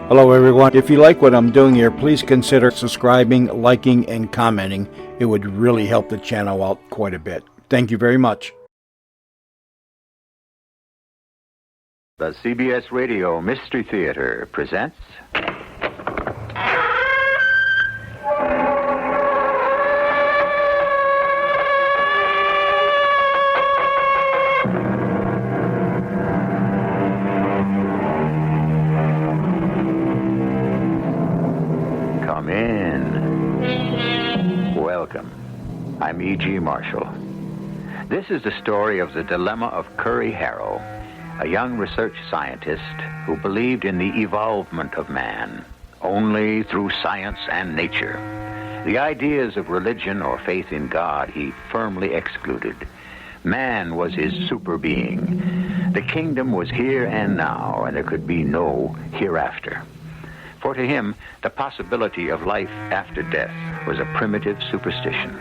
Hello everyone. If you like what I'm doing here, please consider subscribing, liking, and commenting. It would really help the channel out quite a bit. Thank you very much. The CBS Radio Mystery Theater presents... Come in. Welcome. I'm E.G. Marshall. This is the story of the dilemma of Curry Harrow, a young research scientist who believed in the evolvement of man only through science and nature. The ideas of religion or faith in God he firmly excluded. Man was his super being. The kingdom was here and now, and there could be no hereafter. For to him, the possibility of life after death was a primitive superstition.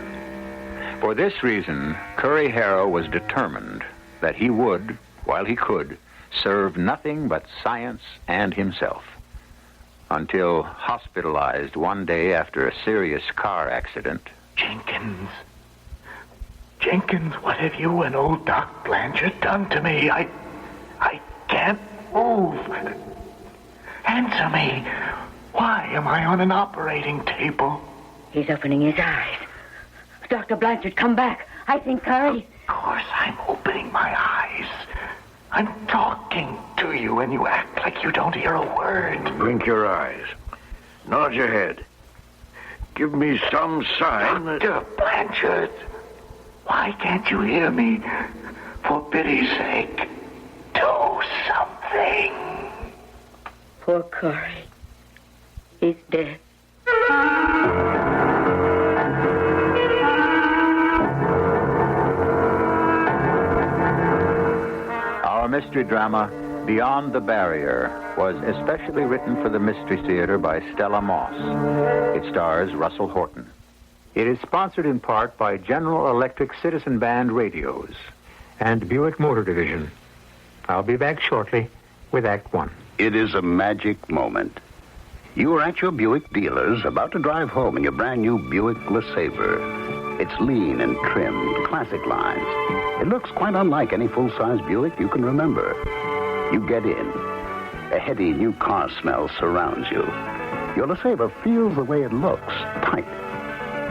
For this reason, Curry Harrow was determined that he would, while he could, serve nothing but science and himself. Until hospitalized one day after a serious car accident. Jenkins, what have you and old Doc Blanchard done to me? I can't move. Answer me. Why am I on an operating table? He's opening his eyes. Dr. Blanchard, come back. I think Curry... Of course I'm opening my eyes. I'm talking to you and you act like you don't hear a word. Blink your eyes. Nod your head. Give me some sign that... Dr. Blanchard, why can't you hear me? For pity's sake, do something. Poor Curry. He's dead. Our mystery drama, Beyond the Barrier, was especially written for the Mystery Theater by Stella Moss. It stars Russell Horton. It is sponsored in part by General Electric Citizen Band radios and Buick Motor Division. I'll be back shortly with Act One. It is a magic moment. You are at your Buick dealer's, about to drive home in your brand new Buick LeSabre. It's lean and trimmed, classic lines. It looks quite unlike any full-size Buick you can remember. You get in. A heady new car smell surrounds you. Your LeSabre feels the way it looks, tight.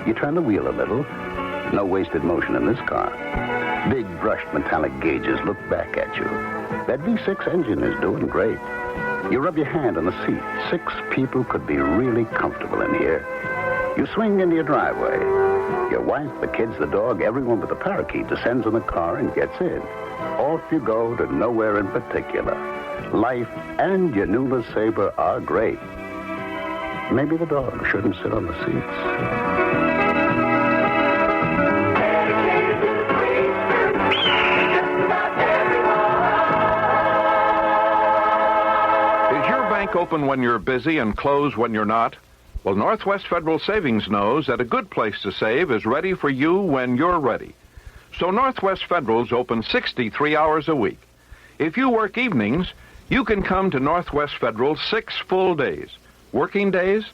You turn the wheel a little. No wasted motion in this car. Big brushed metallic gauges look back at you. That V6 engine is doing great. You rub your hand on the seat. 6 people could be really comfortable in here. You swing into your driveway. Your wife, the kids, the dog, everyone but the parakeet descends in the car and gets in. Off you go to nowhere in particular. Life and your new LeSabre are great. Maybe the dog shouldn't sit on the seats. Open when you're busy and close when you're not? Well, Northwest Federal Savings knows that a good place to save is ready for you when you're ready. So Northwest Federal's open 63 hours a week. If you work evenings, you can come to Northwest Federal 6 full days. Working days?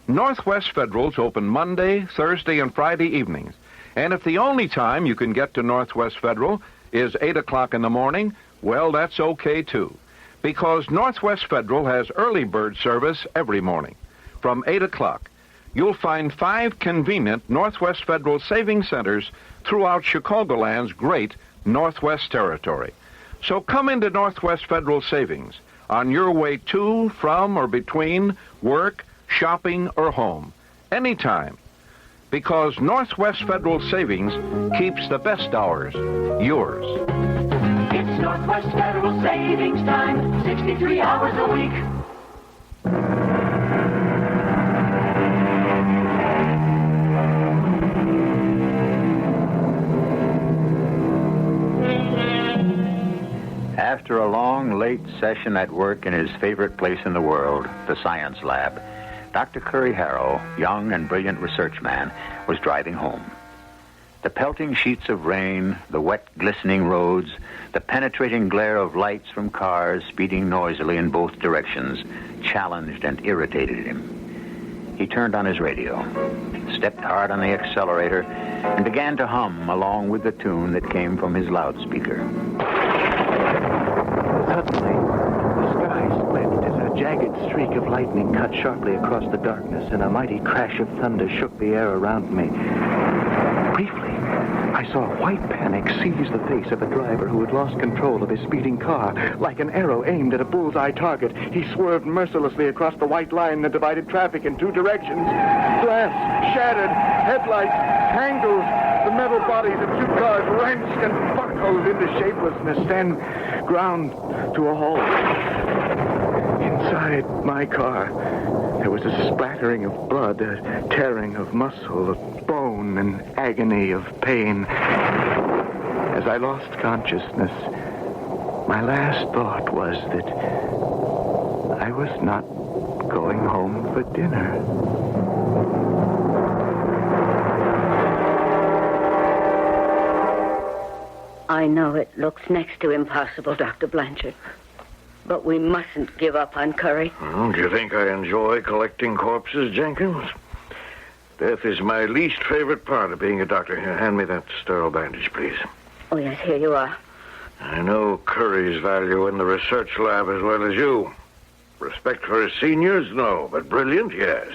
Northwest Federal's open Monday, Thursday, and Friday evenings. And if the only time you can get to Northwest Federal is 8 o'clock in the morning, well, that's okay too. Because Northwest Federal has early bird service every morning. From 8 o'clock, you'll find 5 convenient Northwest Federal savings centers throughout Chicagoland's great Northwest Territory. So come into Northwest Federal Savings on your way to, from, or between work, shopping, or home. Anytime. Because Northwest Federal Savings keeps the best hours yours. It's Northwest Federal Savings Time, 63 hours a week. After a long, late session at work in his favorite place in the world, the science lab, Dr. Curry Harrow, young and brilliant research man, was driving home. The pelting sheets of rain, the wet, glistening roads, the penetrating glare of lights from cars speeding noisily in both directions challenged and irritated him. He turned on his radio, stepped hard on the accelerator, and began to hum along with the tune that came from his loudspeaker. Suddenly, the sky split as a jagged streak of lightning cut sharply across the darkness, and a mighty crash of thunder shook the air around me. Briefly, I saw white panic seize the face of a driver who had lost control of his speeding car. Like an arrow aimed at a bullseye target, he swerved mercilessly across the white line that divided traffic in two directions. Glass shattered, headlights tangled, the metal bodies of two cars wrenched and buckled into shapelessness, then ground to a halt. Inside my car, there was a splattering of blood, a tearing of muscle, of bone, and agony of pain. As I lost consciousness, my last thought was that I was not going home for dinner. I know it looks next to impossible, Dr. Blanchard. But we mustn't give up on Curry. Do you think I enjoy collecting corpses, Jenkins? Death is my least favorite part of being a doctor. Here, hand me that sterile bandage, please. Oh, yes, here you are. I know Curry's value in the research lab as well as you. Respect for his seniors, no, but brilliant, yes.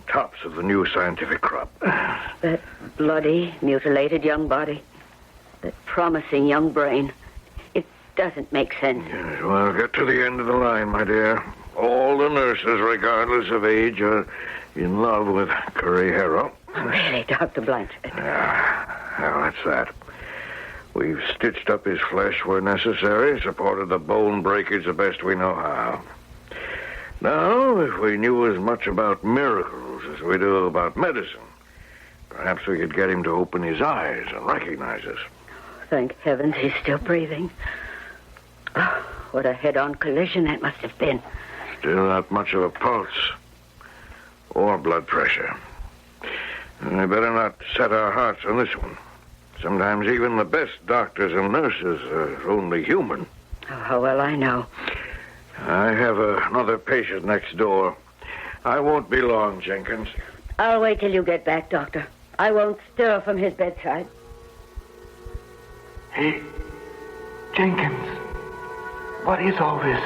Tops of the new scientific crop. That bloody, mutilated young body. That promising young brain. It doesn't make sense. Yes, well, get to the end of the line, my dear. All the nurses, regardless of age, are in love with Curry Harrow. Really, Dr. Blanchard? Well, that's that. We've stitched up his flesh where necessary, supported the bone breakage the best we know how. Now, if we knew as much about miracles as we do about medicine, perhaps we could get him to open his eyes and recognize us. Thank heavens he's still breathing. Oh, what a head-on collision that must have been. Still not much of a pulse or blood pressure. And I better not set our hearts on this one. Sometimes even the best doctors and nurses are only human. Oh, how well I know. I have another patient next door. I won't be long, Jenkins. I'll wait till you get back, Doctor. I won't stir from his bedside. Hey, Jenkins, what is all this?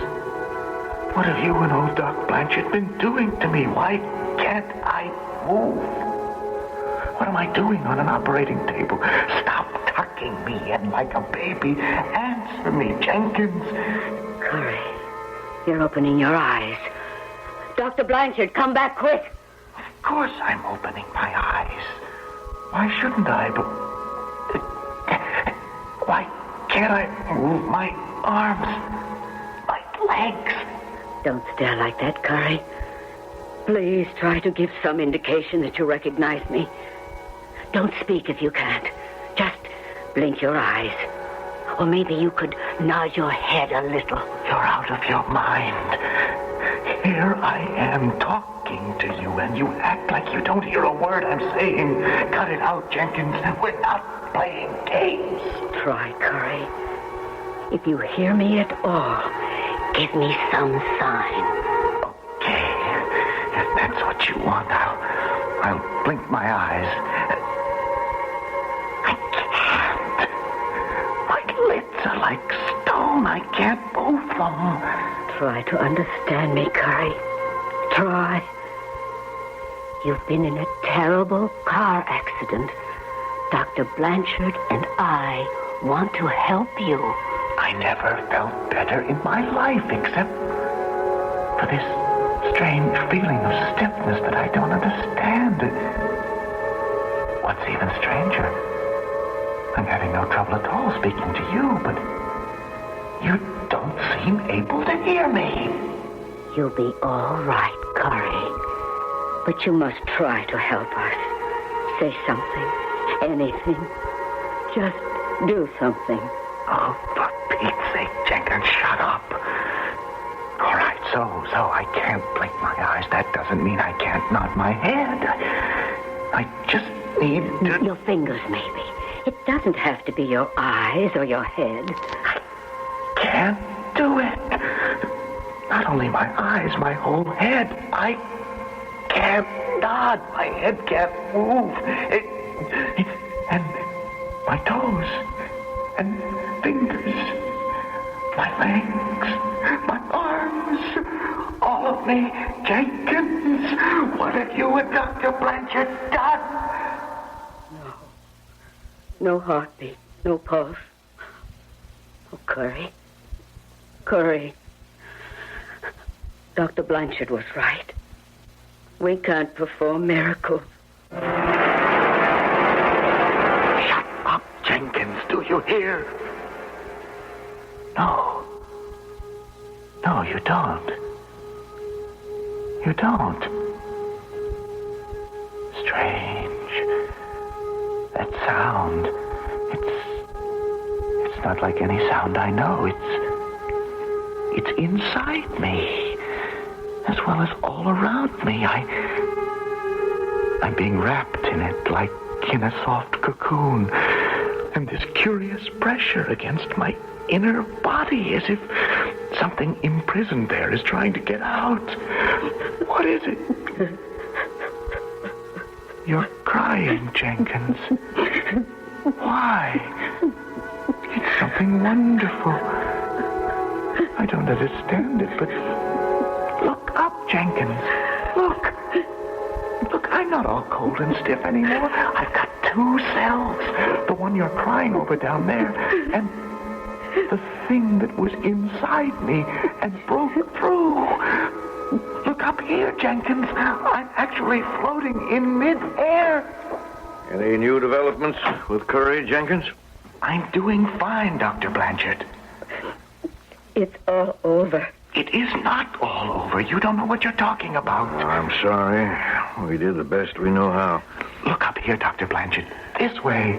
What have you and old Doc Blanchard been doing to me? Why can't I move? What am I doing on an operating table? Stop tucking me in like a baby. Answer me, Jenkins. Curry, you're opening your eyes. Dr. Blanchard, come back quick. Of course I'm opening my eyes. Why shouldn't I? But why can't I move my arms, my legs? Don't stare like that, Curry. Please try to give some indication that you recognize me. Don't speak if you can't. Just blink your eyes. Or maybe you could nod your head a little. You're out of your mind. Here I am talking to you, and you act like you don't hear a word I'm saying. Cut it out, Jenkins. We're not playing games. Try, Curry. If you hear me at all, give me some sign. Okay. If that's what you want, I'll blink my eyes. I can't. My lids are like stone. I can't move them. Try to understand me, Curry. Try. You've been in a terrible car accident. Dr. Blanchard and I want to help you. I never felt better in my life except for this strange feeling of stiffness that I don't understand. What's even stranger, I'm having no trouble at all speaking to you, but you don't seem able to hear me. You'll be all right, Curry. But you must try to help us. Say something. Anything. Just do something. Oh, for Pete's sake, Jenkins, shut up. All right, so I can't blink my eyes. That doesn't mean I can't nod my head. I just need to... Your fingers, maybe. It doesn't have to be your eyes or your head. I can't do it. Not only my eyes, my whole head. I can't nod. My head can't move. And my toes and fingers, my legs, my arms, all of me. Jenkins, what have you and Dr. Blanchard done? No heartbeat, no pulse. Oh, Curry. Dr. Blanchard was right. We can't perform miracles. Shut up, Jenkins. Do you hear? No. No, you don't. You don't. Strange. That sound. It's not like any sound I know. It's inside me, as well as all around me. I'm being wrapped in it like in a soft cocoon, and this curious pressure against my inner body, as if something imprisoned there is trying to get out. What is it? You're crying, Jenkins. Why? It's something wonderful. I don't understand it, but look up, Jenkins. Look, I'm not all cold and stiff anymore. I've got 2 cells. The one you're crying over down there, and the thing that was inside me and broke through. Look up here, Jenkins. I'm actually floating in mid-air. Any new developments with Curry, Jenkins? I'm doing fine, Dr. Blanchard. It's all over. It is not all over. You don't know what you're talking about. I'm sorry. We did the best we know how. Look up here, Dr. Blanchard. This way.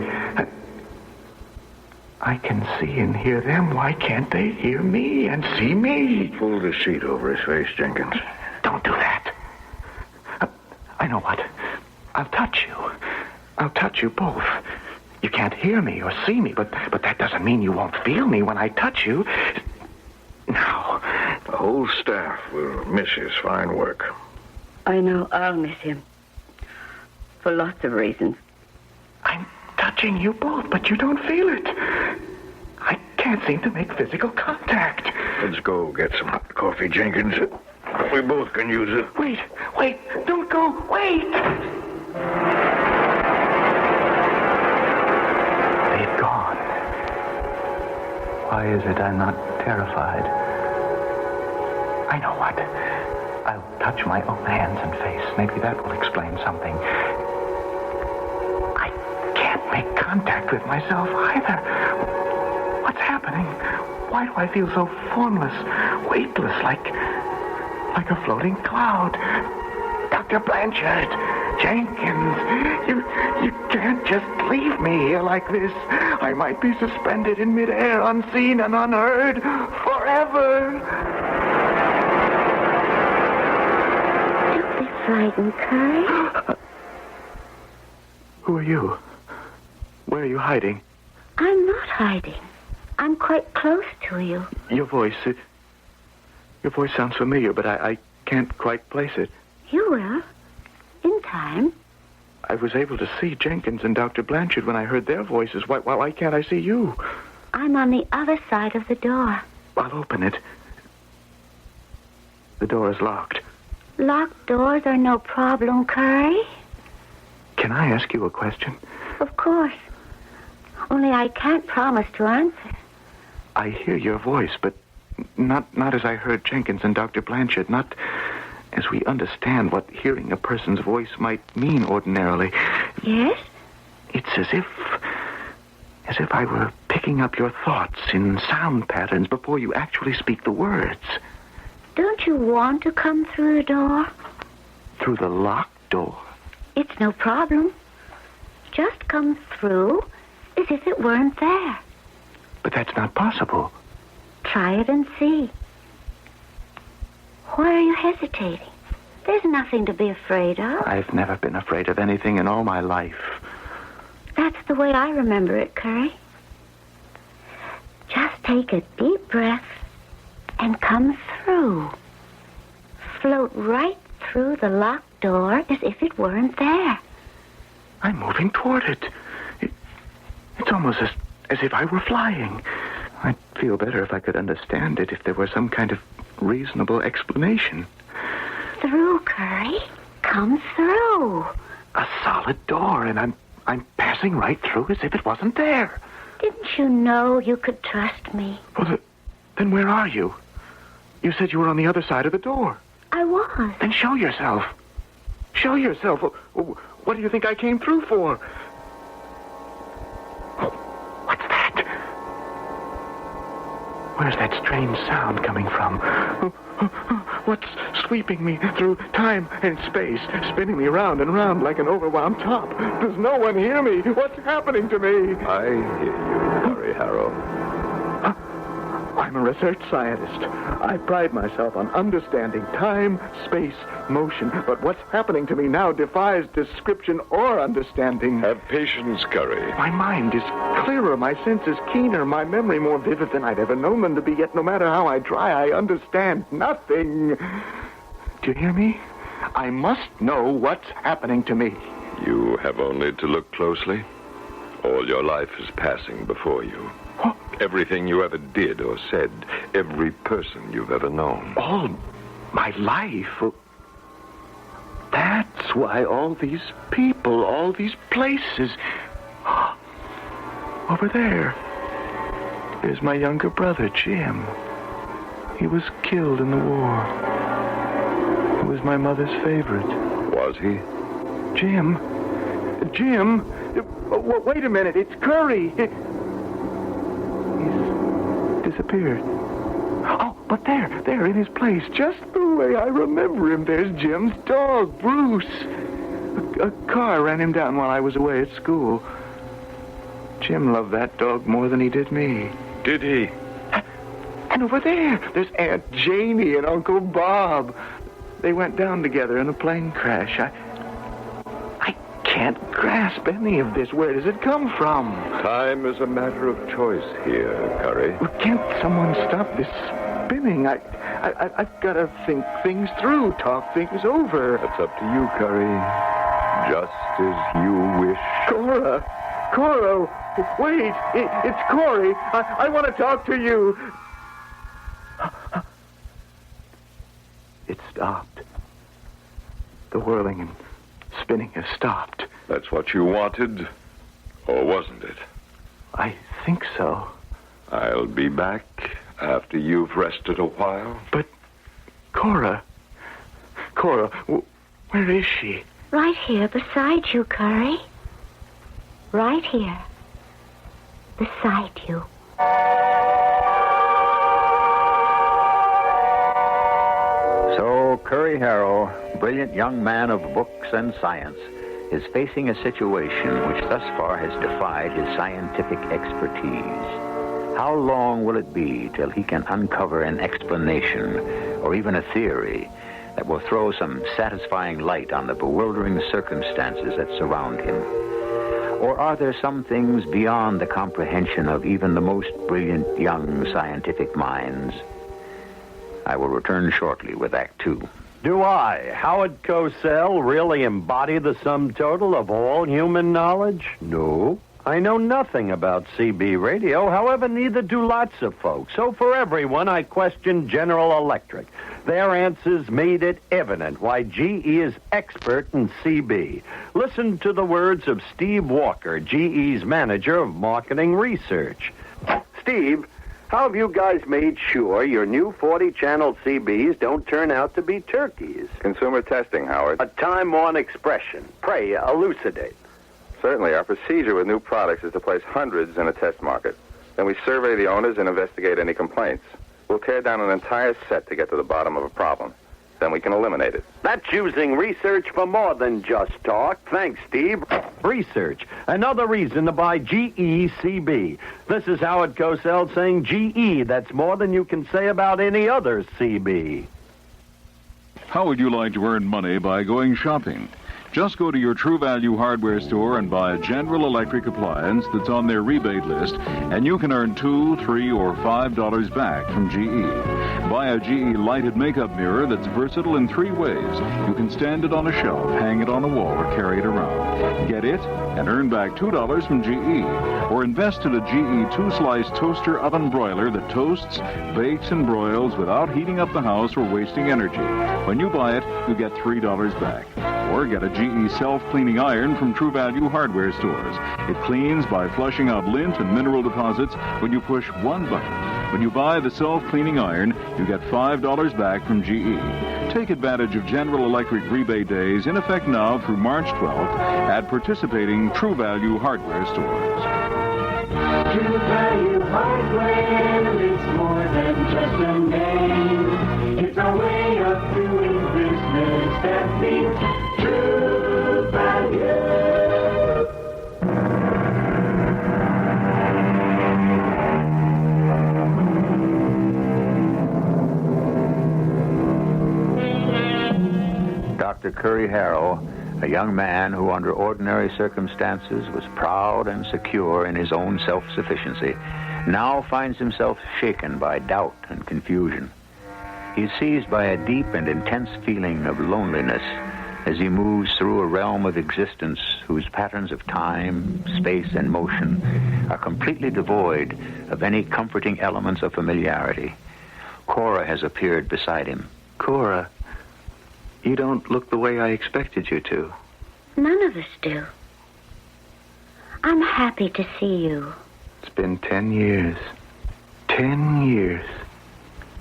I can see and hear them. Why can't they hear me and see me? He pulled his sheet over his face, Jenkins. Don't do that. I know what. I'll touch you. I'll touch you both. You can't hear me or see me, but that doesn't mean you won't feel me when I touch you. Now. The whole staff will miss his fine work. I know I'll miss him. For lots of reasons. I'm touching you both, but you don't feel it. I can't seem to make physical contact. Let's go get some hot coffee, Jenkins. We both can use it. Wait, don't go, wait! They've gone. Why is it I'm not terrified? I know what. I'll touch my own hands and face. Maybe that will explain something. I can't make contact with myself either. What's happening? Why do I feel so formless, weightless, like a floating cloud? Dr. Blanchard, Jenkins, you can't just leave me here like this. I might be suspended in midair, unseen and unheard, forever. Don't be frightened, Curry. Who are you? Where are you hiding? I'm not hiding. I'm quite close to you. Your voice sounds familiar, but I can't quite place it. You will. In time. I was able to see Jenkins and Dr. Blanchard when I heard their voices. Why can't I see you? I'm on the other side of the door. I'll open it. The door is locked. Locked doors are no problem, Curry. Can I ask you a question? Of course. Only I can't promise to answer. I hear your voice, but not as I heard Jenkins and Dr. Blanchard, not as we understand what hearing a person's voice might mean ordinarily. Yes? It's as if I were picking up your thoughts in sound patterns before you actually speak the words. Don't you want to come through the door? Through the locked door? It's no problem. Just come through as if it weren't there. But that's not possible. Try it and see. Why are you hesitating? There's nothing to be afraid of. I've never been afraid of anything in all my life. That's the way I remember it, Curry. Just take a deep breath and come through. Float right through the locked door as if it weren't there. I'm moving toward it. It's almost as if I were flying. I'd feel better if I could understand it, if there were some kind of reasonable explanation. Through, Curry. Come through. A solid door, and I'm passing right through as if it wasn't there. Didn't you know you could trust me? Well, then where are you? You said you were on the other side of the door. I was. Then show yourself. Show yourself. What do you think I came through for? Oh, what's that? Where's that strange sound coming from? What's sweeping me through time and space, spinning me round and round like an overwound top? Does no one hear me? What's happening to me? I hear you, Curry Harrow. I'm a research scientist. I pride myself on understanding time, space, motion. But what's happening to me now defies description or understanding. Have patience, Curry. My mind is clearer, my senses keener, my memory more vivid than I'd ever known them to be, yet no matter how I try, I understand nothing. Do you hear me? I must know what's happening to me. You have only to look closely. All your life is passing before you. Oh. Everything you ever did or said, every person you've ever known. All my life? That's why all these people, all these places... Over there. There's my younger brother, Jim. He was killed in the war. He was my mother's favorite. Was he? Jim? Wait a minute, it's Curry. He's disappeared. Oh, but there in his place, just the way I remember him, there's Jim's dog, Bruce. A car ran him down while I was away at school. Jim loved that dog more than he did me. Did he? And over there's Aunt Janie and Uncle Bob. They went down together in a plane crash. I can't grasp any of this. Where does it come from? Time is a matter of choice here, Curry. Well, can't someone stop this spinning? I've got to think things through, talk things over. That's up to you, Curry. Just as you wish. Cora, wait, it's Corey. I want to talk to you. It stopped. The whirling and spinning has stopped. That's what you wanted, or wasn't it? I think so. I'll be back after you've rested a while. But, Cora, where is she? Right here beside you, Curry. Right here. Beside you. So Curry Harrow, brilliant young man of books and science, is facing a situation which thus far has defied his scientific expertise. How long will it be till he can uncover an explanation or even a theory that will throw some satisfying light on the bewildering circumstances that surround him? Or are there some things beyond the comprehension of even the most brilliant young scientific minds? I will return shortly with Act Two. Do I, Howard Cosell, really embody the sum total of all human knowledge? No. I know nothing about CB radio. However, neither do lots of folks. So for everyone, I question General Electric. Their answers made it evident why GE is expert in CB. Listen to the words of Steve Walker, GE's manager of marketing research. Steve, how have you guys made sure your new 40-channel CBs don't turn out to be turkeys? Consumer testing, Howard. A time-worn expression. Pray, elucidate. Certainly, our procedure with new products is to place hundreds in a test market. Then we survey the owners and investigate any complaints. We'll tear down an entire set to get to the bottom of a problem. Then we can eliminate it. That's using research for more than just talk. Thanks, Steve. Research. Another reason to buy GE CB. This is Howard Cosell saying GE. That's more than you can say about any other CB. How would you like to earn money by going shopping? Just go to your True Value hardware store and buy a General Electric appliance that's on their rebate list, and you can earn $2, $3, or $5 back from GE. Buy a GE lighted makeup mirror that's versatile in 3 ways. You can stand it on a shelf, hang it on a wall, or carry it around. Get it and earn back $2 from GE. Or invest in a GE 2-slice toaster oven broiler that toasts, bakes, and broils without heating up the house or wasting energy. When you buy it, you get $3 back. Or get a GE self-cleaning iron from True Value hardware stores. It cleans by flushing out lint and mineral deposits when you push one button. When you buy the self-cleaning iron, you get $5 back from GE. Take advantage of General Electric rebate days in effect now through March 12th at participating True Value hardware stores. True Value Hardware is more than just a name. It's a way of doing business that means True Value. Dr. Curry Harrow, a young man who under ordinary circumstances was proud and secure in his own self-sufficiency, now finds himself shaken by doubt and confusion. He is seized by a deep and intense feeling of loneliness as he moves through a realm of existence whose patterns of time, space, and motion are completely devoid of any comforting elements of familiarity. Cora has appeared beside him. Cora, you don't look the way I expected you to. None of us do. I'm happy to see you. It's been 10 years. 10 years.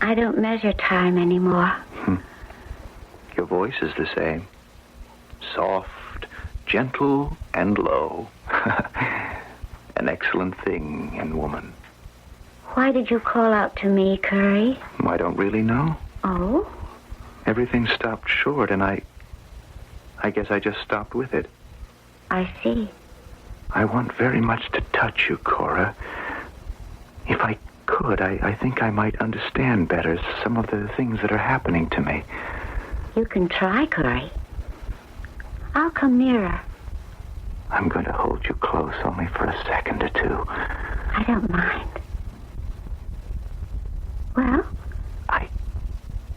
I don't measure time anymore. Your voice is the same. Soft, gentle, and low. An excellent thing in woman. Why did you call out to me, Curry? I don't really know. Oh? Everything stopped short, and I guess I just stopped with it. I see. I want very much to touch you, Cora. If I could, I think I might understand better some of the things that are happening to me. You can try, Curry. I'll come nearer. I'm going to hold you close only for a second or two. I don't mind. Well? I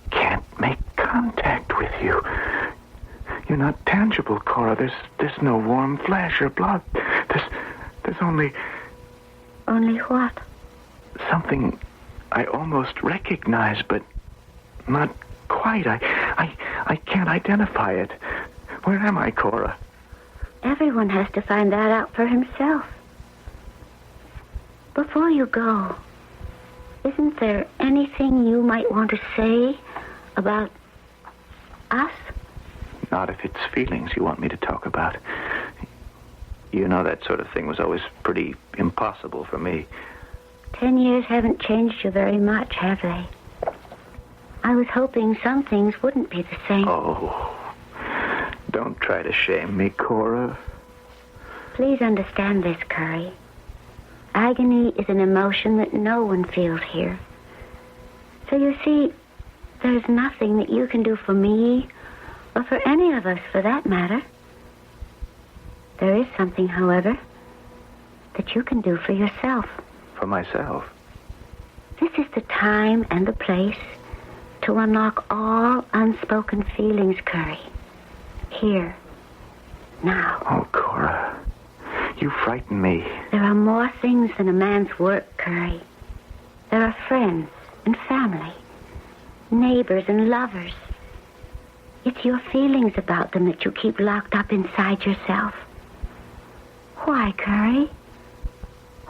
can't make contact with you. You're not tangible, Cora. There's no warm flesh or blood. There's only... Only what? Something I almost recognize, but not quite. I can't identify it. Where am I, Cora? Everyone has to find that out for himself. Before you go, isn't there anything you might want to say about us? Not if it's feelings you want me to talk about. You know that sort of thing was always pretty impossible for me. 10 years haven't changed you very much, have they? I was hoping some things wouldn't be the same. Oh, don't try to shame me, Cora. Please understand this, Curry. Agony is an emotion that no one feels here. So you see, there's nothing that you can do for me, or for any of us for that matter. There is something, however, that you can do for yourself. For myself? This is the time and the place to unlock all unspoken feelings, Curry. Here. Now. Oh, Cora. You frighten me. There are more things than a man's work, Curry. There are friends and family, neighbors and lovers. It's your feelings about them that you keep locked up inside yourself. Why, Curry?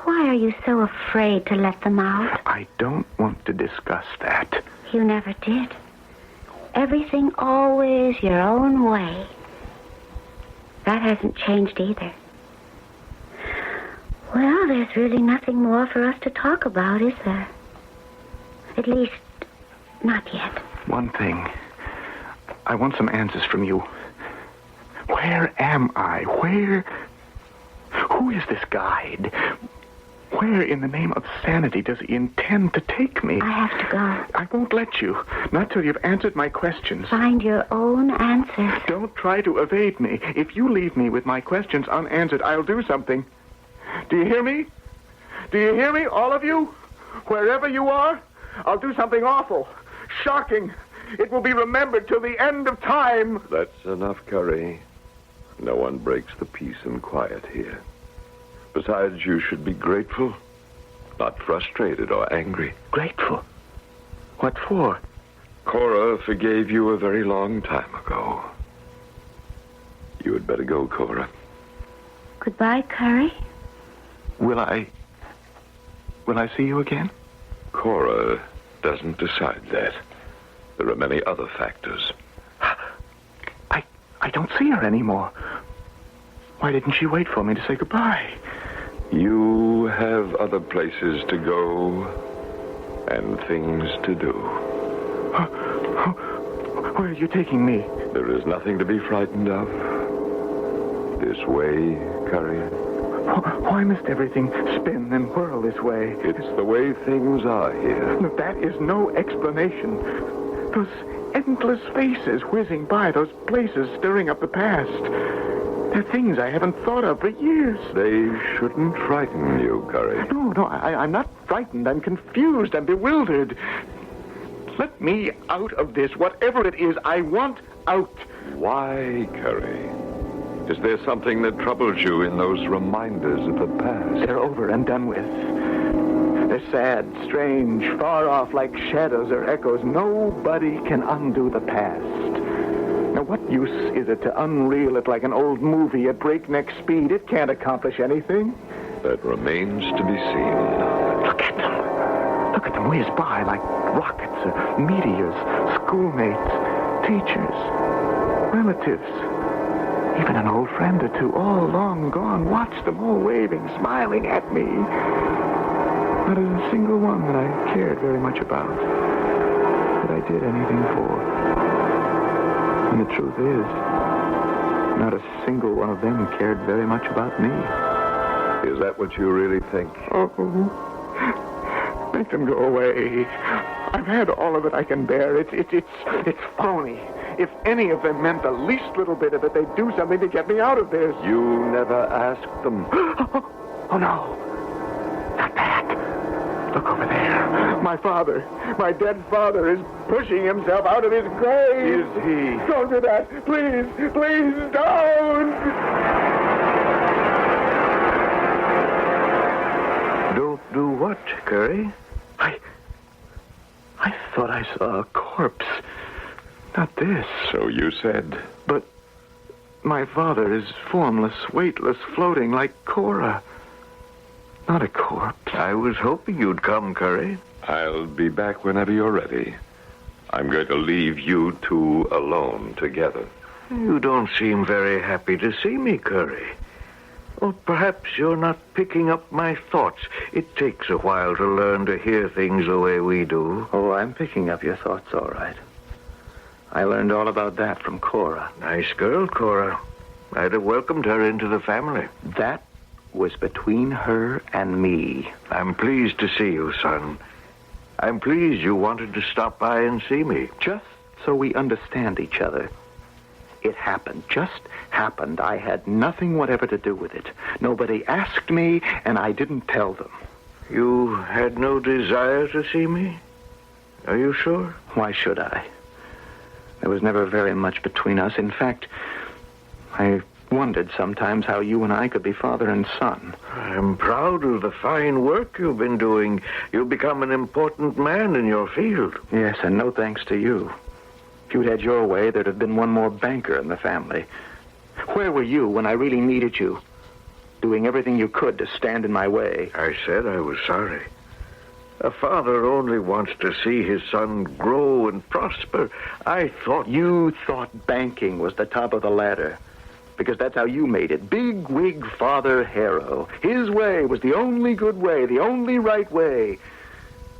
Why are you so afraid to let them out? I don't want to discuss that. You never did. Everything always your own way. That hasn't changed either. Well, there's really nothing more for us to talk about, is there? At least, not yet. One thing. I want some answers from you. Where am I? Who is this guide? Where in the name of sanity does he intend to take me? I have to go. I won't let you. Not till you've answered my questions. Find your own answers. Don't try to evade me. If you leave me with my questions unanswered, I'll do something. Do you hear me? Do you hear me, all of you? Wherever you are, I'll do something awful, shocking. It will be remembered till the end of time. That's enough, Curry. No one breaks the peace and quiet here. Besides, you should be grateful, not frustrated or angry. Grateful? What for? Cora forgave you a very long time ago. You had better go, Cora. Goodbye, Curry. Will I see you again? Cora doesn't decide that. There are many other factors. I don't see her anymore. Why didn't she wait for me to say goodbye? You have other places to go and things to do. Where are you taking me? There is nothing to be frightened of. This way, Curry. Why must everything spin and whirl this way? It's the way things are here. No, that is no explanation. Those endless faces whizzing by, those places stirring up the past. They're things I haven't thought of for years. They shouldn't frighten you, Curry. No, I'm not frightened. I'm confused. I'm bewildered. Let me out of this, whatever it is. I want out. Why, Curry? Is there something that troubles you in those reminders of the past? They're over and done with. They're sad, strange, far off, like shadows or echoes. Nobody can undo the past. Now, what use is it to unreel it like an old movie at breakneck speed? It can't accomplish anything. That remains to be seen. Look at them. Look at them whiz by like rockets or meteors, schoolmates, teachers, relatives. Even an old friend or two, all long gone. Watch them all waving, smiling at me. Not a single one that I cared very much about, that I did anything for. And the truth is, not a single one of them cared very much about me. Is that what you really think? Oh, make them go away. I've had all of it I can bear. It's phony. If any of them meant the least little bit of it, they'd do something to get me out of this. You never asked them. Oh, no. Not that. Look over there. My father, my dead father, is pushing himself out of his grave. Is he? Don't do that. Please, please don't. Don't do what, Curry? I thought I saw a corpse. Not this. So you said. But my father is formless, weightless, floating like Cora. Not a corpse. I was hoping you'd come, Curry. I'll be back whenever you're ready. I'm going to leave you two alone together. You don't seem very happy to see me, Curry. Or perhaps you're not picking up my thoughts. It takes a while to learn to hear things the way we do. Oh, I'm picking up your thoughts, all right. I learned all about that from Cora. Nice girl, Cora. I'd have welcomed her into the family. That was between her and me. I'm pleased to see you, son. I'm pleased you wanted to stop by and see me. Just so we understand each other. It happened. Just happened. I had nothing whatever to do with it. Nobody asked me, and I didn't tell them. You had no desire to see me? Are you sure? Why should I? There was never very much between us. In fact, I wondered sometimes how you and I could be father and son. I'm proud of the fine work you've been doing. You've become an important man in your field. Yes, and no thanks to you. If you'd had your way, there'd have been one more banker in the family. Where were you when I really needed you? Doing everything you could to stand in my way. I said I was sorry. A father only wants to see his son grow and prosper. I thought... You thought banking was the top of the ladder. Because that's how you made it. Big wig Father Harrow. His way was the only good way, the only right way.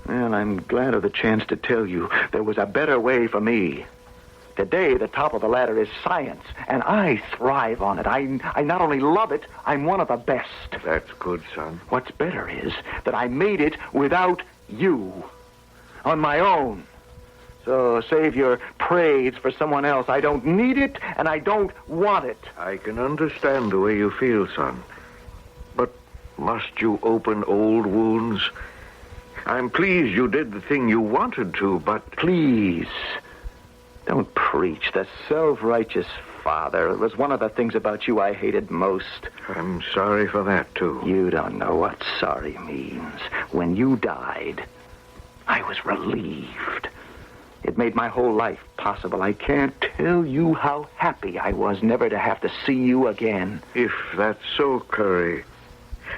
Well, I'm glad of the chance to tell you there was a better way for me. Today, the top of the ladder is science, and I thrive on it. I not only love it, I'm one of the best. That's good, son. What's better is that I made it without you, on my own. So save your praise for someone else. I don't need it, and I don't want it. I can understand the way you feel, son. But must you open old wounds? I'm pleased you did the thing you wanted to, but... Please, don't preach. The self-righteous father. It was one of the things about you I hated most. I'm sorry for that, too. You don't know what sorry means. When you died, I was relieved. It made my whole life possible. I can't tell you how happy I was never to have to see you again. If that's so, Curry,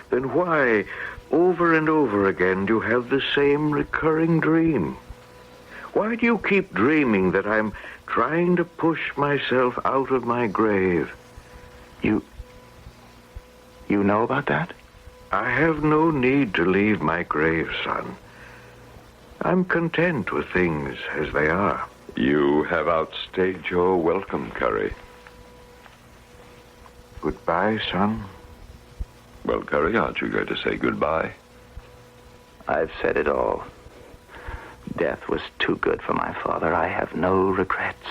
then why, over and over again, do you have the same recurring dream? Why do you keep dreaming that I'm trying to push myself out of my grave? You know about that? I have no need to leave my grave, son. I'm content with things as they are. You have outstayed your welcome, Curry. Goodbye, son. Well, Curry, aren't you going to say goodbye? I've said it all. Death was too good for my father. I have no regrets.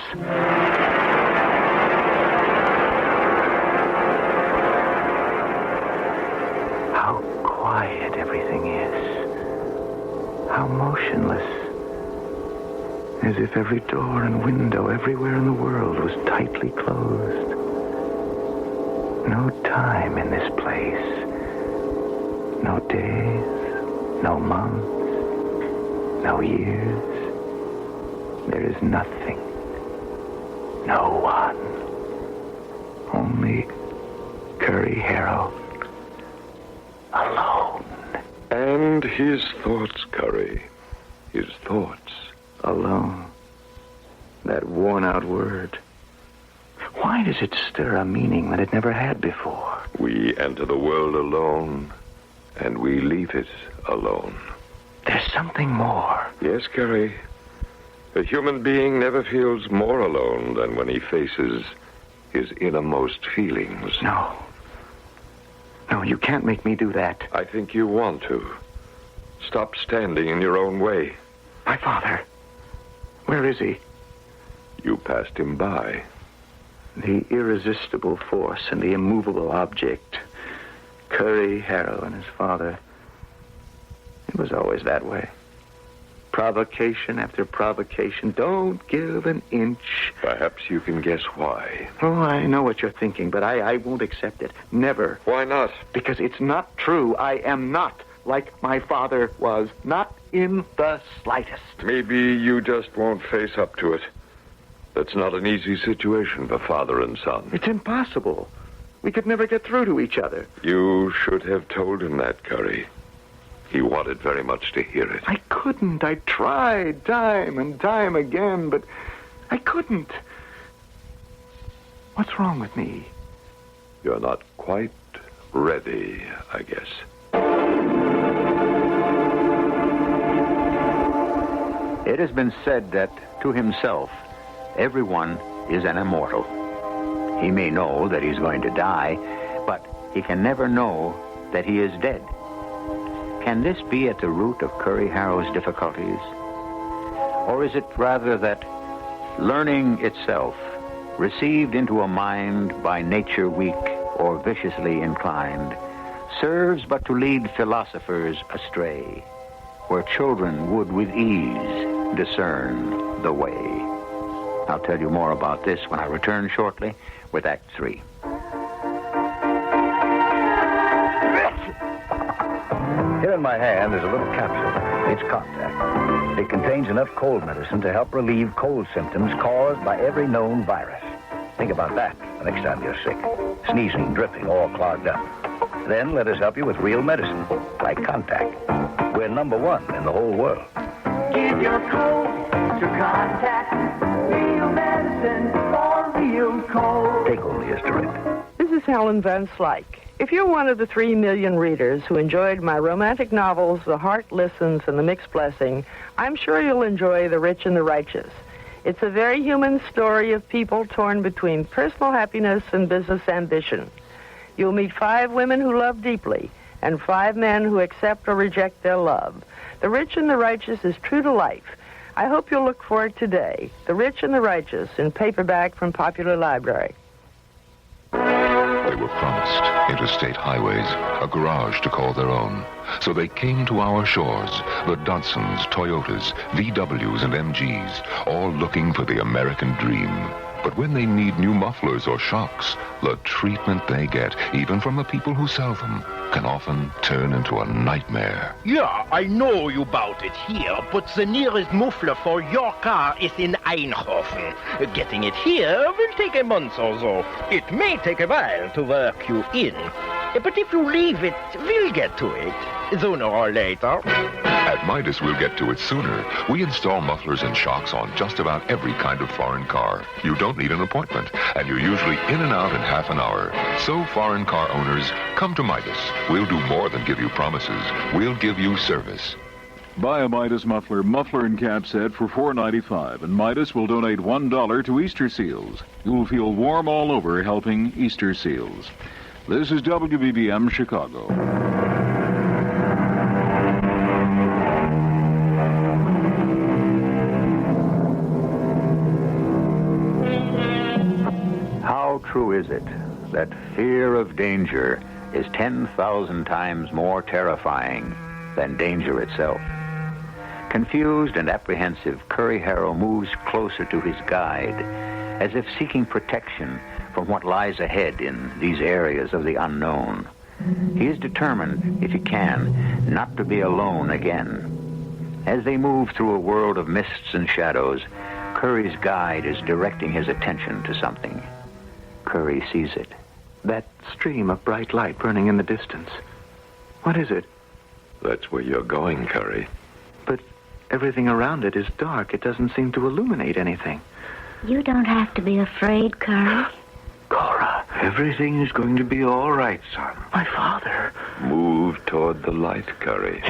How quiet everything is. How motionless. As if every door and window everywhere in the world was tightly closed. No time in this place. No days, no months, no years. There is nothing. No one. Only Curry Harrow. Alone. And his thoughts, Curry. His thoughts. Alone. That worn-out word. Why does it stir a meaning that it never had before? We enter the world alone, and we leave it alone. There's something more. Yes, Curry. A human being never feels more alone than when he faces his innermost feelings. No. No, you can't make me do that. I think you want to. Stop standing in your own way. My father. Where is he? You passed him by. The irresistible force and the immovable object. Curry Harrow and his father. It was always that way. Provocation after provocation. Don't give an inch. Perhaps you can guess why. Oh, I know what you're thinking, but I won't accept it. Never. Why not? Because it's not true. I am not like my father was. Not in the slightest. Maybe you just won't face up to it. That's not an easy situation for father and son. It's impossible. We could never get through to each other. You should have told him that, Curry. He wanted very much to hear it. I couldn't. I tried time and time again, but I couldn't. What's wrong with me? You're not quite ready, I guess. It has been said that to himself, everyone is an immortal. He may know that he's going to die, but he can never know that he is dead. Can this be at the root of Curry Harrow's difficulties? Or is it rather that learning itself, received into a mind by nature weak or viciously inclined, serves but to lead philosophers astray, where children would with ease discern the way? I'll tell you more about this when I return shortly with Act 3. Here in my hand is a little capsule. It's Contact. It contains enough cold medicine to help relieve cold symptoms caused by every known virus. Think about that the next time you're sick. Sneezing, dripping, all clogged up. Then let us help you with real medicine, like Contact. We're #1 in the whole world. Give your cold to Contact. Real medicine for real cold. Take only as directed. This is Helen Van Slyke. If you're one of the 3 million readers who enjoyed my romantic novels, The Heart Listens and The Mixed Blessing, I'm sure you'll enjoy The Rich and the Righteous. It's a very human story of people torn between personal happiness and business ambition. You'll meet 5 women who love deeply and 5 men who accept or reject their love. The Rich and the Righteous is true to life. I hope you'll look for it today. The Rich and the Righteous in paperback from Popular Library. They were promised interstate highways, a garage to call their own. So they came to our shores, the Dodsons, Toyotas, VWs, and MGs, all looking for the American dream. But when they need new mufflers or shocks, the treatment they get, even from the people who sell them, can often turn into a nightmare. Yeah, I know you bought it here, but the nearest muffler for your car is in Eindhoven. Getting it here will take a month or so. It may take a while to work you in. But if you leave it, we'll get to it, sooner or later. At Midas, we'll get to it sooner. We install mufflers and shocks on just about every kind of foreign car. You don't need an appointment, and you're usually in and out in half an hour. So, foreign car owners, come to Midas. We'll do more than give you promises. We'll give you service. Buy a Midas muffler and cap set for $4.95, and Midas will donate $1 to Easter Seals. You'll feel warm all over helping Easter Seals. This is WBBM Chicago. How true is it that fear of danger is 10,000 times more terrifying than danger itself? Confused and apprehensive, Curry Harrow moves closer to his guide, as if seeking protection from what lies ahead in these areas of the unknown. He is determined, if he can, not to be alone again. As they move through a world of mists and shadows, Curry's guide is directing his attention to something. Curry sees it. That stream of bright light burning in the distance. What is it? That's where you're going, Curry. But everything around it is dark. It doesn't seem to illuminate anything. You don't have to be afraid, Curry. Cora, everything is going to be all right, son. My father. Move toward the light, Curry.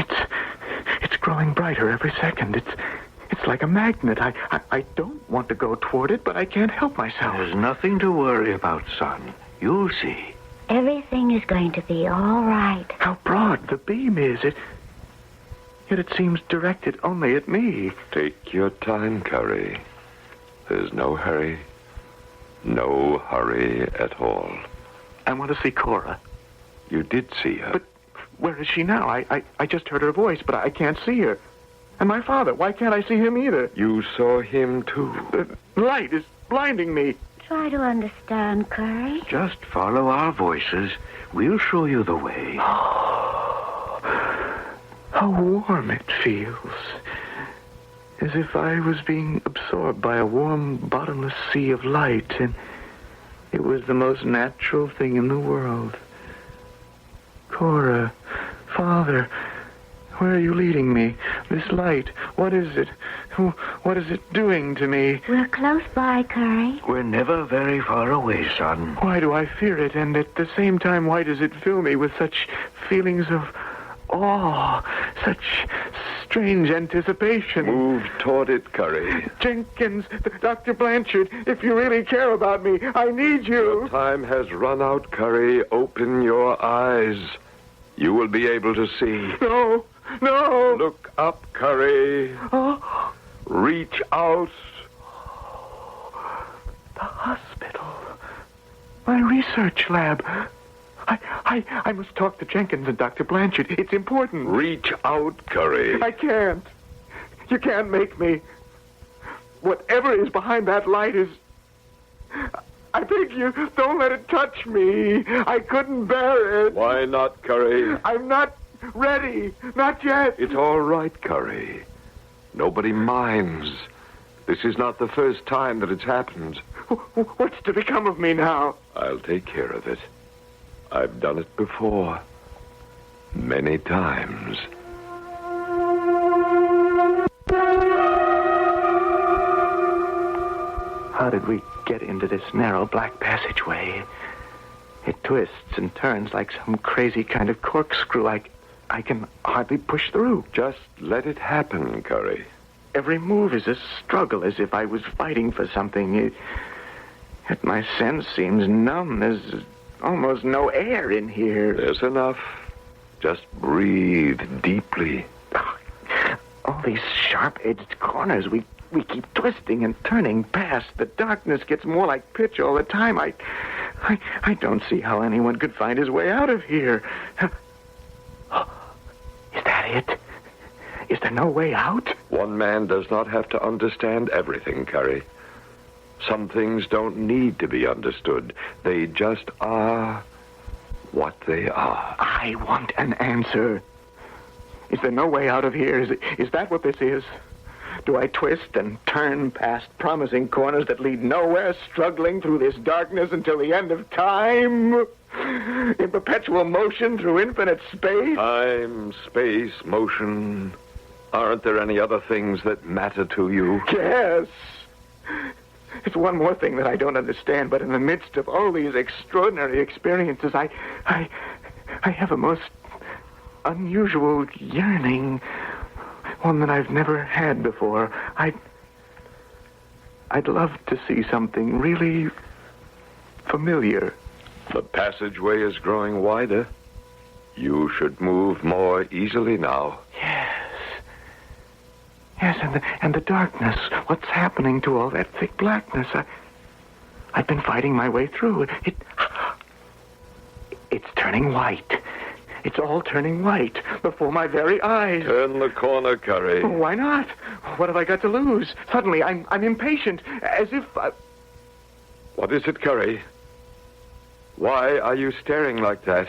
It's growing brighter every second. It's like a magnet. I don't want to go toward it, but I can't help myself. There's nothing to worry about, son. You'll see. Everything is going to be all right. How broad the beam is. Yet it seems directed only at me. Take your time, Curry. There's no hurry. No hurry at all. I want to see Cora. You did see her. But where is she now? I just heard her voice, but I can't see her. And my father, why can't I see him either? You saw him, too. The light is blinding me. Try to understand, Curry. Just follow our voices. We'll show you the way. How warm it feels. As if I was being absorbed by a warm, bottomless sea of light, and it was the most natural thing in the world. Cora, Father, where are you leading me? This light, what is it? What is it doing to me? We're close by, Curry. We're never very far away, son. Why do I fear it? And at the same time, why does it fill me with such feelings of awe, such strange anticipation? Move toward it, Curry. Jenkins, Dr. Blanchard, if you really care about me, I need you. Your time has run out, Curry. Open your eyes. You will be able to see. No. Look up, Curry. Oh. Reach out. The hospital. My research lab. I must talk to Jenkins and Dr. Blanchard. It's important. Reach out, Curry. I can't. You can't make me. Whatever is behind that light is... I beg you, don't let it touch me. I couldn't bear it. Why not, Curry? I'm not ready. Not yet. It's all right, Curry. Nobody minds. This is not the first time that it's happened. What's to become of me now? I'll take care of it. I've done it before. Many times. How did we get into this narrow black passageway? It twists and turns like some crazy kind of corkscrew. I can hardly push through. Just let it happen, Curry. Every move is a struggle, as if I was fighting for something. Yet my sense seems numb. There's almost no air in here. There's enough. Just breathe deeply. All these sharp-edged corners we keep twisting and turning past. The darkness gets more like pitch all the time. I don't see how anyone could find his way out of here. Is that it? Is there no way out? One man does not have to understand everything, Curry. Some things don't need to be understood. They just are what they are. I want an answer. Is there no way out of here? Is that what this is? Do I twist and turn past promising corners that lead nowhere, struggling through this darkness until the end of time? In perpetual motion through infinite space? Time, space, motion. Aren't there any other things that matter to you? Yes. It's one more thing that I don't understand, but in the midst of all these extraordinary experiences, I have a most unusual yearning, one that I've never had before. I'd love to see something really familiar. The passageway is growing wider. You should move more easily now. Yes, and the darkness. What's happening to all that thick blackness? I've been fighting my way through. It's turning white. It's all turning white before my very eyes. Turn the corner, Curry. Why not? What have I got to lose? Suddenly, I'm impatient, as if What is it, Curry? Why are you staring like that?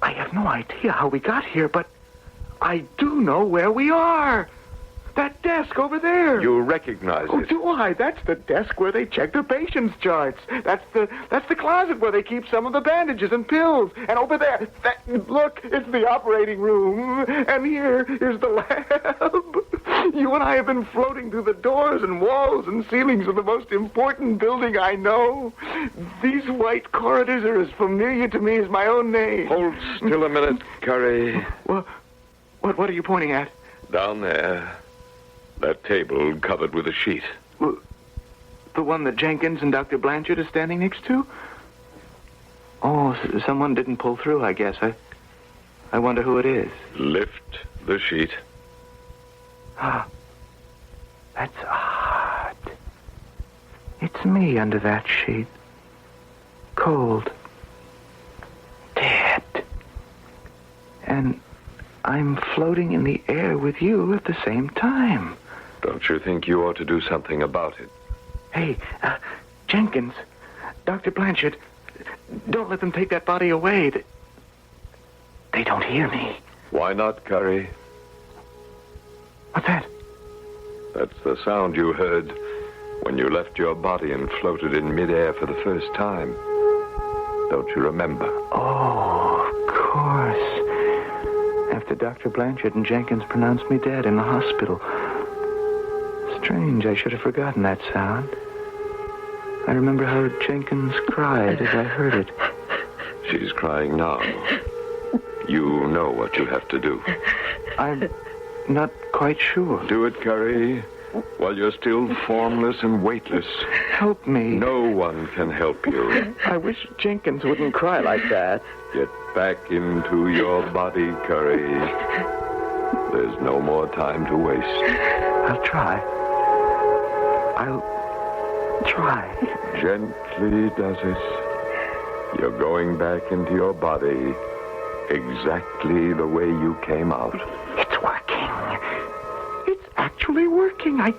I have no idea how we got here, but I do know where we are. That desk over there. You recognize Oh, it. do I? That's the desk where they check the patient's charts. That's the closet where they keep some of the bandages and pills. And over there, look, it's the operating room. And here is the lab. You and I have been floating through the doors and walls and ceilings of the most important building I know. These white corridors are as familiar to me as my own name. Hold still a minute, Curry. Well, what are you pointing at? Down there. That table covered with a sheet. Well, the one that Jenkins and Dr. Blanchard are standing next to? Oh, someone didn't pull through, I guess. I wonder who it is. Lift the sheet. Ah, that's odd. It's me under that sheet. Cold. Dead. And I'm floating in the air with you at the same time. Don't you think you ought to do something about it? Hey, Jenkins, Dr. Blanchard, don't let them take that body away. They don't hear me. Why not, Curry? What's that? That's the sound you heard when you left your body and floated in midair for the first time. Don't you remember? Oh, of course. After Dr. Blanchard and Jenkins pronounced me dead in the hospital. Strange, I should have forgotten that sound. I remember how Jenkins cried as I heard it. She's crying now. You know what you have to do. I'm not quite sure. Do it, Curry, while you're still formless and weightless. Help me. No one can help you. I wish Jenkins wouldn't cry like that. Get back into your body, Curry. There's no more time to waste. I'll try. Gently does it. You're going back into your body exactly the way you came out. It's working. It's actually working. I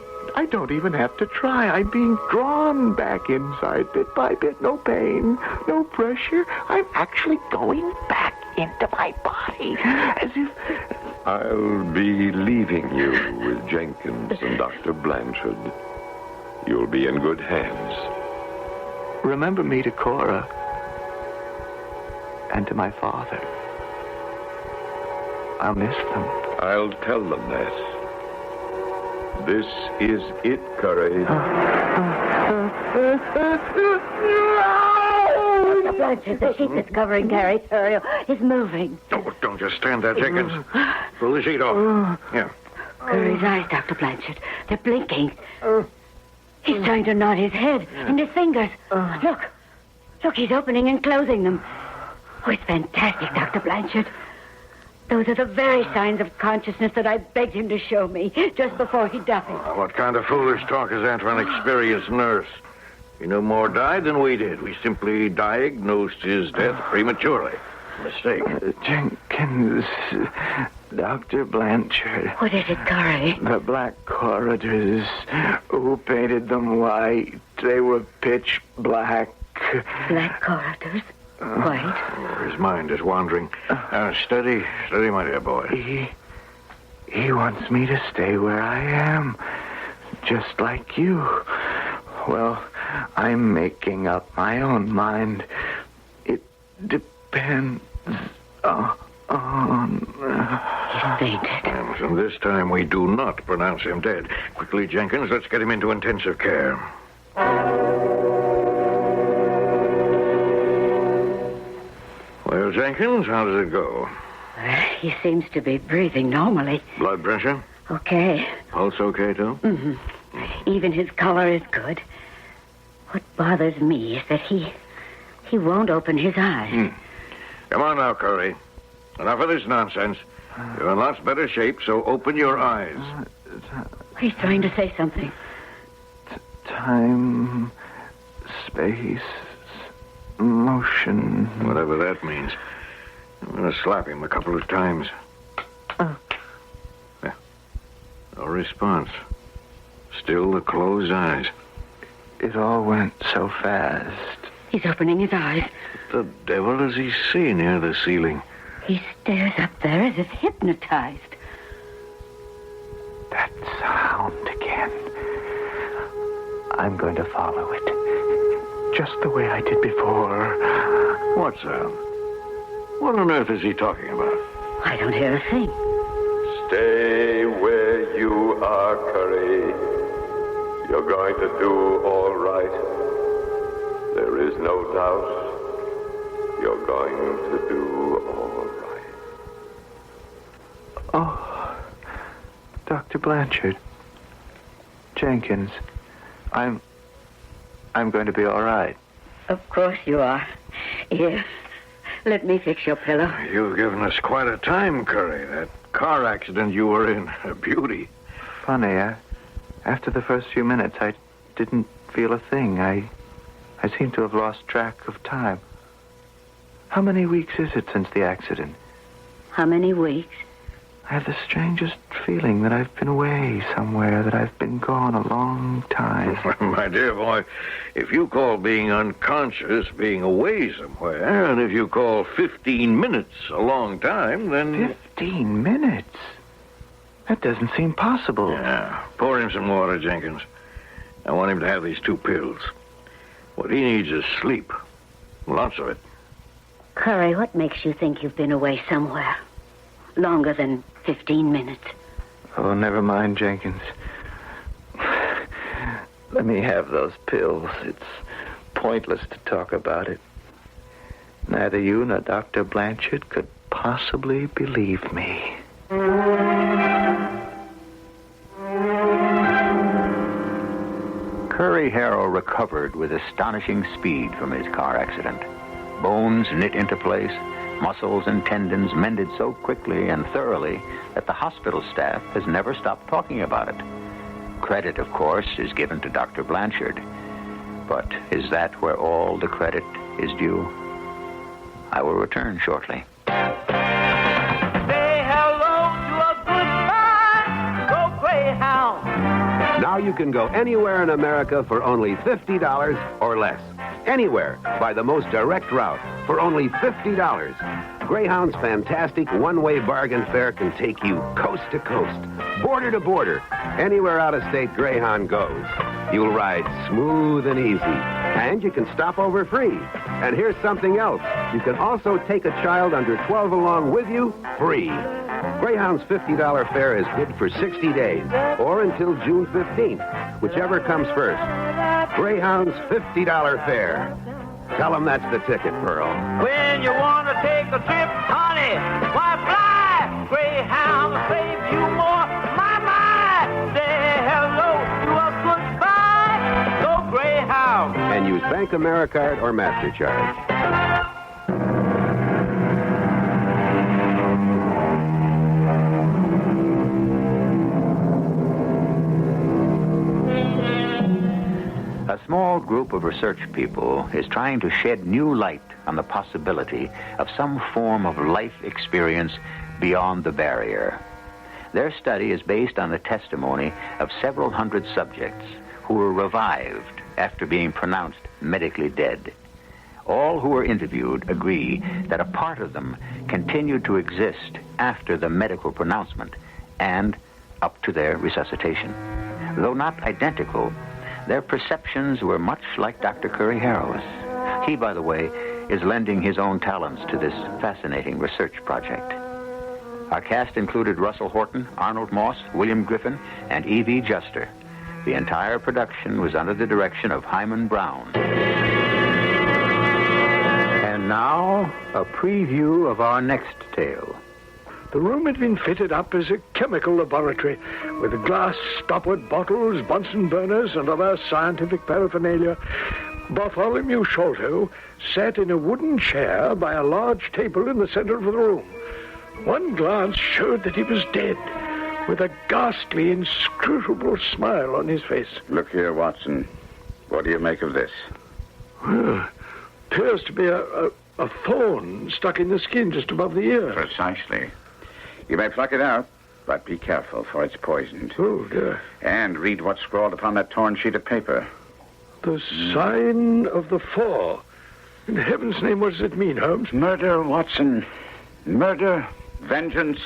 don't even have to try. I'm being drawn back inside bit by bit. No pain, no pressure. I'm actually going back into my body as if... I'll be leaving you with Jenkins and Dr. Blanchard. You'll be in good hands. Remember me to Cora and to my father. I'll miss them. I'll tell them that. This is it, Curry. Dr. Blanchard, the sheet that's covering Gary's Ariel is moving. Don't just stand there, Jenkins. Pull the sheet off. Yeah. Curry's eyes, Dr. Blanchard. They're blinking. He's trying to nod his head and his fingers. Look. Look, he's opening and closing them. Oh, it's fantastic, Dr. Blanchard. Those are the very signs of consciousness that I begged him to show me just before he died. What kind of foolish talk is that for an experienced nurse? He no more died than we did. We simply diagnosed his death prematurely. Mistake. Jenkins, Dr. Blanchard. What is it, Curry? The black corridors. Who painted them white? They were pitch black. Black corridors? White? His mind is wandering. Steady, my dear boy. He wants me to stay where I am, just like you. Well, I'm making up my own mind. It depends on... He fainted. And this time we do not pronounce him dead. Quickly, Jenkins, let's get him into intensive care. Well, Jenkins, how does it go? He seems to be breathing normally. Blood pressure? Okay. Pulse okay, too? Mm-hmm. Even his color is good. What bothers me is that he won't open his eyes. Come on now, Curry. Enough of this nonsense. You're in lots better shape, so open your eyes. He's trying to say something. Time, space, motion. Whatever that means. I'm going to slap him a couple of times. Yeah. No response. Still the closed eyes. It all went so fast. He's opening his eyes. What the devil does he see near the ceiling? He stares up there as if hypnotized. That sound again. I'm going to follow it. Just the way I did before. What sound? What on earth is he talking about? I don't hear a thing. Stay where you are, Curry. You're going to do all right. There is no doubt. You're going to do all right. Oh, Dr. Blanchard. Jenkins. I'm going to be all right. Of course you are. Here, let me fix your pillow. You've given us quite a time, Curry. That car accident you were in, a beauty. Funny, after the first few minutes, I didn't feel a thing. I seem to have lost track of time. How many weeks is it since the accident? How many weeks? I have the strangest feeling that I've been away somewhere, that I've been gone a long time. My dear boy, if you call being unconscious being away somewhere, and if you call 15 minutes a long time, then... 15 minutes? That doesn't seem possible. Yeah. Pour him some water, Jenkins. I want him to have these 2 pills. What he needs is sleep. Lots of it. Curry, what makes you think you've been away somewhere? Longer than 15 minutes. Oh, never mind, Jenkins. Let me have those pills. It's pointless to talk about it. Neither you nor Dr. Blanchard could possibly believe me. Curry Harrow recovered with astonishing speed from his car accident. Bones knit into place, muscles and tendons mended so quickly and thoroughly that the hospital staff has never stopped talking about it. Credit, of course, is given to Dr. Blanchard. But is that where all the credit is due? I will return shortly. Say hello to a goodbye, go Greyhound. Now you can go anywhere in America for only $50 or less. Anywhere by the most direct route for only $50. Greyhound's fantastic one-way bargain fare can take you coast to coast, border to border. Anywhere out of state Greyhound goes, you'll ride smooth and easy. And you can stop over free. And here's something else. You can also take a child under 12 along with you free. Greyhound's $50 fare is good for 60 days or until June 15th, whichever comes first. Greyhound's $50 fare. Tell them that's the ticket, Pearl. When you want to take a trip, honey, why fly? Greyhound will save you more. My, Bank AmeriCard or MasterCard. A small group of research people is trying to shed new light on the possibility of some form of life experience beyond the barrier. Their study is based on the testimony of several hundred subjects who were revived after being pronounced medically dead. All who were interviewed agree that a part of them continued to exist after the medical pronouncement and up to their resuscitation. Though not identical, their perceptions were much like Dr. Curry Harrow's. He, by the way, is lending his own talents to this fascinating research project. Our cast included Russell Horton, Arnold Moss, William Griffin, and Evie Juster. The entire production was under the direction of Hyman Brown. And now, a preview of our next tale. The room had been fitted up as a chemical laboratory with glass stoppered bottles, Bunsen burners, and other scientific paraphernalia. Bartholomew Sholto sat in a wooden chair by a large table in the center of the room. One glance showed that he was dead, with a ghastly, inscrutable smile on his face. Look here, Watson. What do you make of this? Well, appears to be a thorn stuck in the skin just above the ear. Precisely. You may pluck it out, but be careful, for it's poisoned. Oh, dear. And read what's scrawled upon that torn sheet of paper. The sign of the four. In heaven's name, what does it mean, Holmes? Murder, Watson. Murder, vengeance.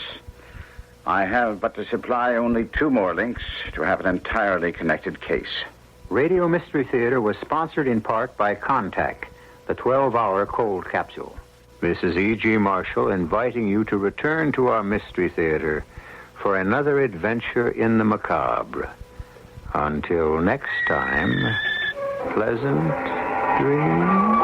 I have but to supply only 2 more links to have an entirely connected case. Radio Mystery Theater was sponsored in part by Contact, the 12-hour cold capsule. This is E.G. Marshall inviting you to return to our Mystery Theater for another adventure in the macabre. Until next time, pleasant dreams.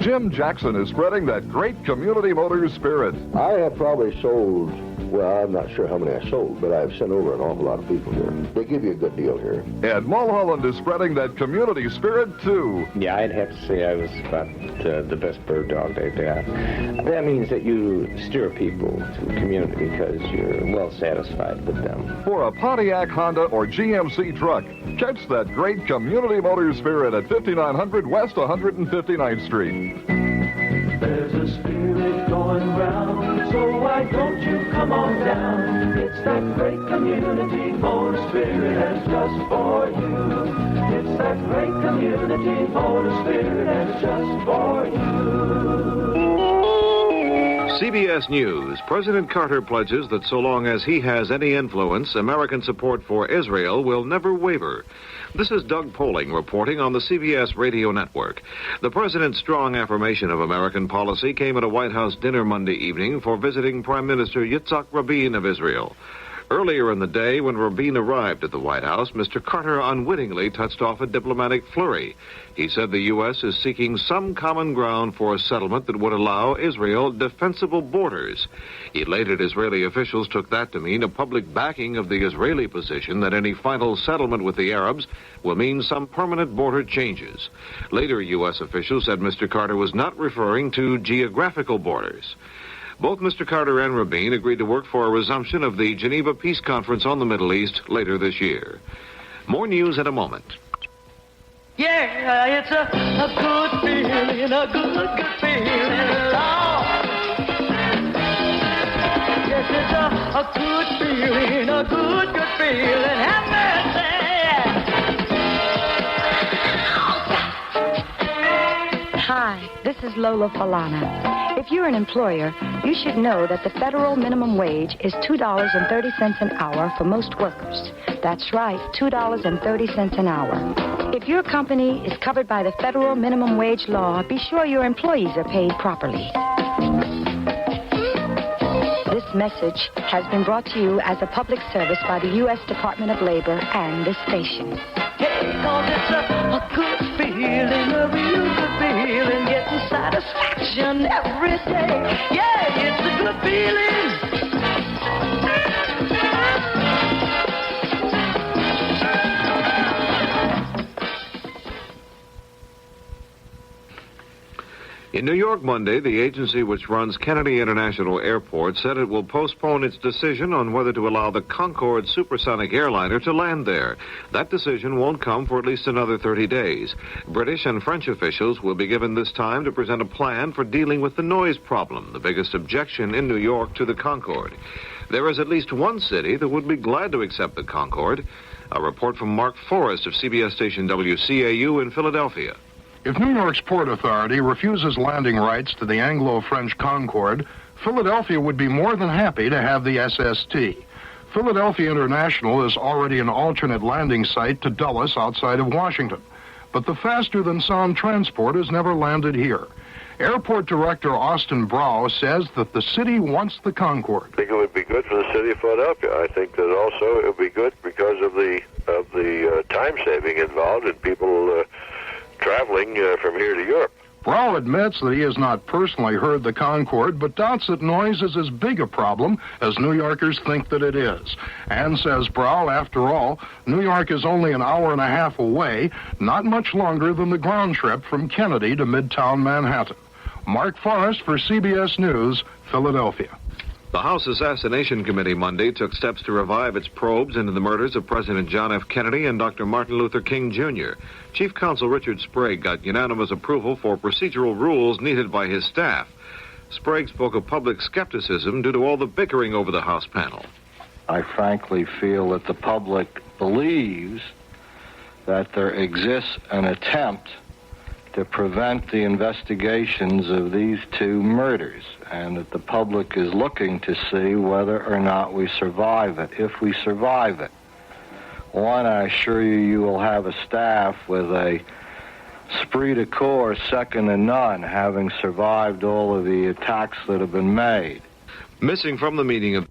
Jim Jackson is spreading that great community motor spirit. I have probably sold, well, I'm not sure how many I sold, but I've sent over an awful lot of people here. They give you a good deal here. And Mulholland is spreading that community spirit, too. Yeah, I'd have to say I was about the best bird dog they've got. That means that you steer people to community because you're well satisfied with them. For a Pontiac, Honda, or GMC truck, catch that great community motor spirit at 5900 West 159th Street. There's a spirit going round, so why don't you come on down? It's that great community motor spirit that's just for you. It's that great community motor spirit that's just for you. CBS News. President Carter pledges that so long as he has any influence, American support for Israel will never waver. This is Doug Poling reporting on the CBS radio network. The president's strong affirmation of American policy came at a White House dinner Monday evening for visiting Prime Minister Yitzhak Rabin of Israel. Earlier in the day, when Rabin arrived at the White House, Mr. Carter unwittingly touched off a diplomatic flurry. He said the U.S. is seeking some common ground for a settlement that would allow Israel defensible borders. He elated Israeli officials took that to mean a public backing of the Israeli position that any final settlement with the Arabs will mean some permanent border changes. Later, U.S. officials said Mr. Carter was not referring to geographical borders. Both Mr. Carter and Rabin agreed to work for a resumption of the Geneva Peace Conference on the Middle East later this year. More news in a moment. Yeah, it's a good feeling, a good feeling, Lord. Yes, it's a good feeling, a good feeling. Have mercy. This is Lola Falana. If you're an employer, you should know that the federal minimum wage is $2.30 an hour for most workers. That's right, $2.30 an hour. If your company is covered by the federal minimum wage law, be sure your employees are paid properly. This message has been brought to you as a public service by the U.S. Department of Labor and this station. Hey, 'cause it's a good feeling, a real good feeling, getting satisfaction every day. Yeah, it's a good feeling. In New York Monday, the agency which runs Kennedy International Airport said it will postpone its decision on whether to allow the Concorde supersonic airliner to land there. That decision won't come for at least another 30 days. British and French officials will be given this time to present a plan for dealing with the noise problem, the biggest objection in New York to the Concorde. There is at least one city that would be glad to accept the Concorde. A report from Mark Forrest of CBS station WCAU in Philadelphia. If New York's Port Authority refuses landing rights to the Anglo-French Concorde, Philadelphia would be more than happy to have the SST. Philadelphia International is already an alternate landing site to Dulles outside of Washington, but the faster-than-sound transport has never landed here. Airport Director Austin Brow says that the city wants the Concorde. I think it would be good for the city of Philadelphia. I think that also it would be good because of the time saving involved and people traveling from here to Europe. Brow admits that he has not personally heard the Concorde, but doubts that noise is as big a problem as New Yorkers think that it is. And says Brow, after all, New York is only an hour and a half away, not much longer than the ground trip from Kennedy to Midtown Manhattan. Mark Forrest for CBS News, Philadelphia. The House Assassination Committee Monday took steps to revive its probes into the murders of President John F. Kennedy and Dr. Martin Luther King, Jr. Chief Counsel Richard Sprague got unanimous approval for procedural rules needed by his staff. Sprague spoke of public skepticism due to all the bickering over the House panel. I frankly feel that the public believes that there exists an attempt to prevent the investigations of these two murders, and that the public is looking to see whether or not we survive it, if we survive it. One, I assure you, you will have a staff with a esprit de corps second to none, having survived all of the attacks that have been made. Missing from the meeting of